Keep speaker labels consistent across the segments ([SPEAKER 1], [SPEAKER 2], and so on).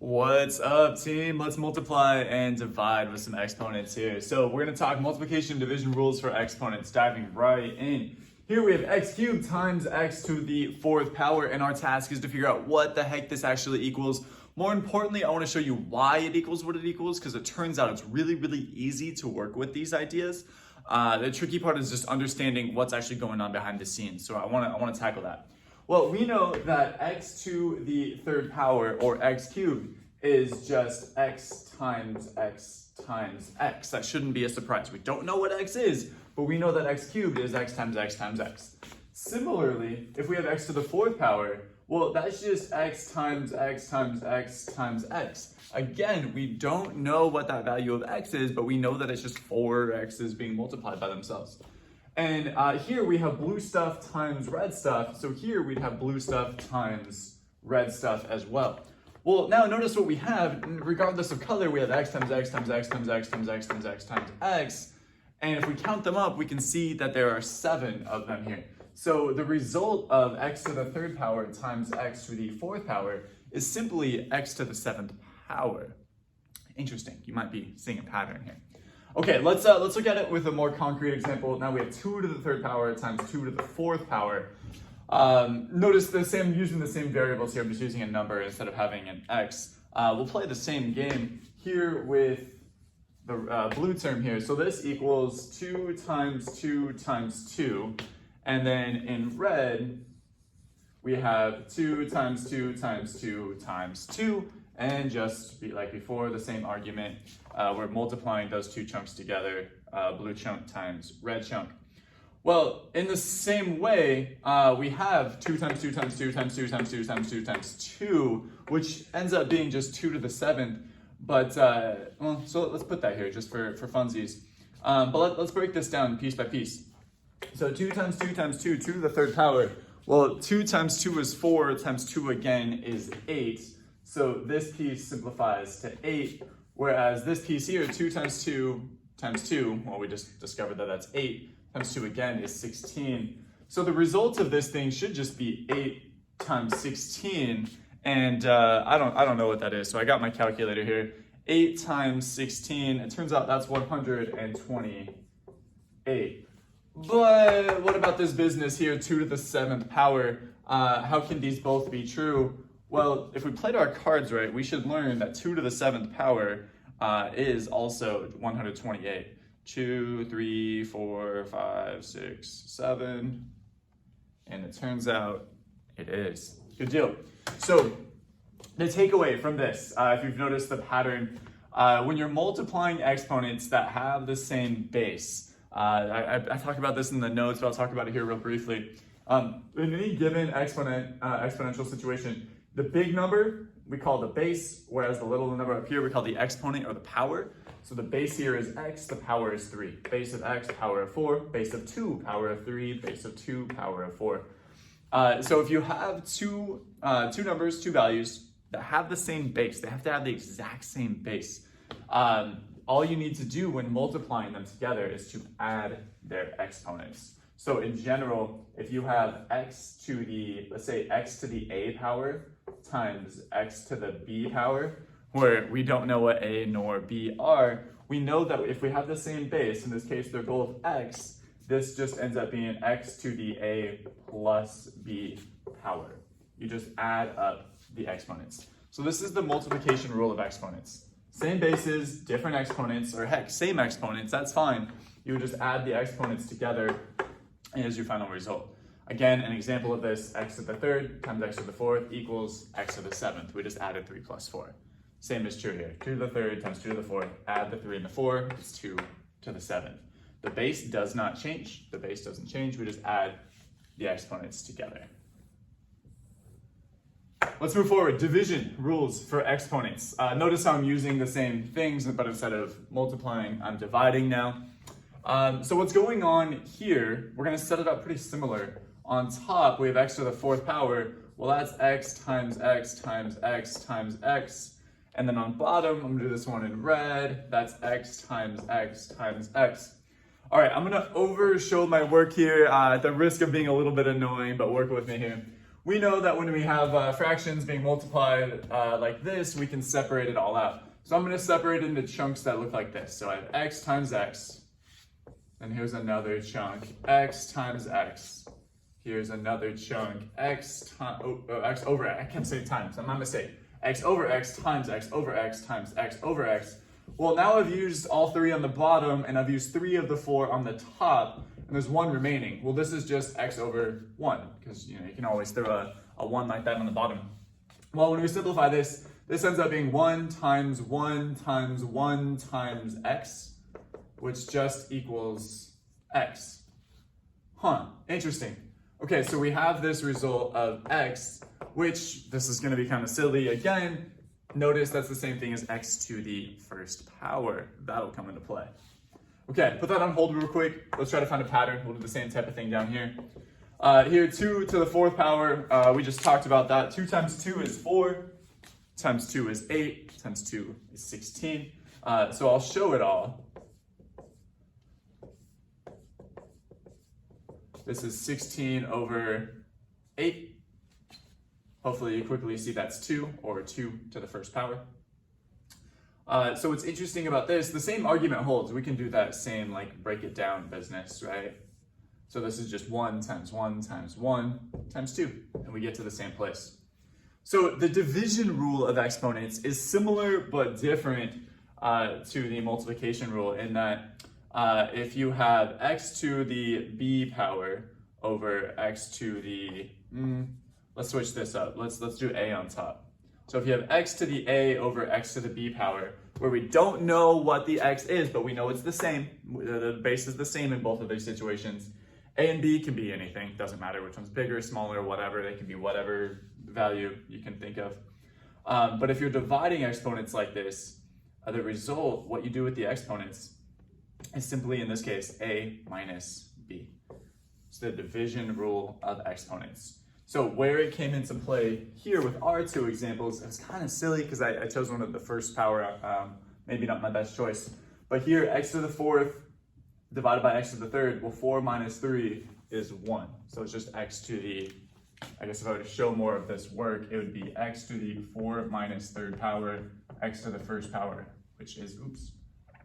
[SPEAKER 1] What's up, team? Let's multiply and divide with some exponents here. So we're going to talk multiplication and division rules for exponents, diving right in. Here we have x cubed times x to the fourth power, and our task is to figure out what the heck this actually equals. More importantly, I want to show you why it equals what it equals, because it turns out it's really easy to work with these ideas. The tricky part is just understanding what's actually going on behind the scenes. So I want to tackle that. Well, we know that x to the third power, or x cubed, is just x times x times x. That shouldn't be a surprise. We don't know what x is, but we know that x cubed is x times x times x. Similarly, if we have x to the fourth power, well, that's just x times x times x times x. Again, we don't know what that value of x is, but we know that it's just four x's being multiplied by themselves. And here we have blue stuff times red stuff. So here we'd have blue stuff times red stuff as well. Well, now notice what we have. Regardless of color, we have x times x times x times x times x times x times x. And if we count them up, we can see that there are 7 of them here. So the result of x to the third power times x to the fourth power is simply x to the 7th power. Interesting. You might be seeing a pattern here. Okay, let's look at it with a more concrete example. Now we have 2 to the third power times 2 to the fourth power. Notice using the same variables here. I'm just using a number instead of having an x. We'll play the same game here with the blue term here. So this equals 2 times 2 times 2. And then in red, we have 2 times 2 times 2 times 2. And just like before, the same argument. We're multiplying those two chunks together, blue chunk times red chunk. Well, in the same way, we have 2 times 2 times 2 times 2 times 2 times 2 times 2, which ends up being just 2 to the 7th. But, so let's put that here just for funsies. But let's break this down piece by piece. So 2 times 2 times 2, 2 to the third power. Well, 2 times 2 is 4, times 2 again is 8. So this piece simplifies to 8, whereas this piece here, 2 times 2 times 2, well, we just discovered that that's 8, times 2 again is 16. So the result of this thing should just be 8 times 16, and I don't know what that is, so I got my calculator here. 8 times 16, it turns out that's 128. But what about this business here, 2 to the 7th power? How can these both be true? Well, if we played our cards right, we should learn that 2 to the 7th power is also 128. 2, 3, 4, 5, 6, 7. And it turns out it is. Good deal. So the takeaway from this, if you've noticed the pattern, when you're multiplying exponents that have the same base, I talk about this in the notes, but I'll talk about it here real briefly. In any given exponential situation, the big number we call the base, whereas the little number up here we call the exponent or the power. So the base here is x, the power is 3. Base of x, power of 4. Base of 2, power of 3. Base of 2, power of 4. So if you have two numbers, two values that have the same base, they have to have the exact same base. All you need to do when multiplying them together is to add their exponents. So in general, if you have x to the, let's say x to the a power times x to the b power, where we don't know what a nor b are, we know that if we have the same base, in this case they're both x, this just ends up being x to the a plus b power. You just add up the exponents. So this is the multiplication rule of exponents. Same bases, different exponents, or heck, same exponents, that's fine. You would just add the exponents together as your final result. Again, an example of this, x to the third times x to the fourth equals x to the 7th. We just added 3 plus 4. Same is true here. 2 to the third times 2 to the fourth, add the 3 and the 4, it's 2 to the 7th. The base does not change. The base doesn't change. We just add the exponents together. Let's move forward. Division rules for exponents. Notice how I'm using the same things, but instead of multiplying, I'm dividing now. So what's going on here, we're going to set it up pretty similar. On top, we have x to the fourth power. Well, that's x times x times x times x. And then on bottom, I'm going to do this one in red. That's x times x times x. All right, I'm going to overshow my work here at the risk of being a little bit annoying, but work with me here. we know that when we have fractions being multiplied like this, we can separate it all out. So I'm going to separate it into chunks that look like this. So I have x times x, and here's another chunk, x times x. Here's another chunk, x over x. I can't say times, I'm my mistake. X over x times x over x times x over x. Well, now I've used all three on the bottom, and I've used 3 of the 4 on the top, and there's 1 remaining. Well, this is just x over 1, because you can always throw a 1 like that on the bottom. Well, when we simplify this, this ends up being 1 times 1 times 1 times x, which just equals x. Huh, interesting. Okay, so we have this result of x, which, this is going to be kind of silly again. Notice that's the same thing as x to the first power. That'll come into play. Okay, put that on hold real quick. Let's try to find a pattern. We'll do the same type of thing down here. Here, 2 to the 4th power, we just talked about that. 2 times 2 is 4, times 2 is 8, times 2 is 16. So I'll show it all. This is 16 over 8. Hopefully you quickly see that's 2, or 2 to the 1st power. So what's interesting about this, the same argument holds. We can do that same break it down business, right? So this is just 1 times 1 times 1 times 2, and we get to the same place. So the division rule of exponents is similar but different to the multiplication rule in that if you have x to the b power over x to the, let's switch this up. Let's do a on top. So if you have x to the a over x to the b power, where we don't know what the x is, but we know it's the same, the base is the same in both of these situations. A and b can be anything, doesn't matter which one's bigger, smaller, whatever, they can be whatever value you can think of. But if you're dividing exponents like this, the result, what you do with the exponents, is simply, in this case, a minus b. It's the division rule of exponents. So where it came into play here with our 2 examples, it's kind of silly because I chose one of the 1st power, maybe not my best choice. But here, x to the 4th divided by x to the 3rd, well, 4 minus 3 is 1. So it's just x to the, I guess if I were to show more of this work, it would be x to the 4 minus 3rd power, x to the 1st power, which is, oops,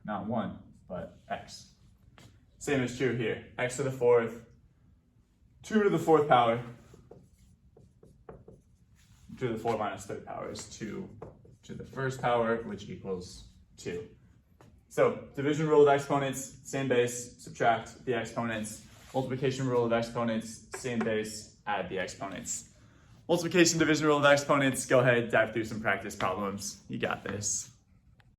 [SPEAKER 1] not 1, but x. Same is true here, x to the 4th, 2 to the 4th power, 2 to the 4 minus 3rd power is 2 to the 1st power, which equals 2. So division rule of exponents, same base, subtract the exponents. Multiplication rule of exponents, same base, add the exponents. Multiplication division rule of exponents, go ahead, dive through some practice problems. You got this.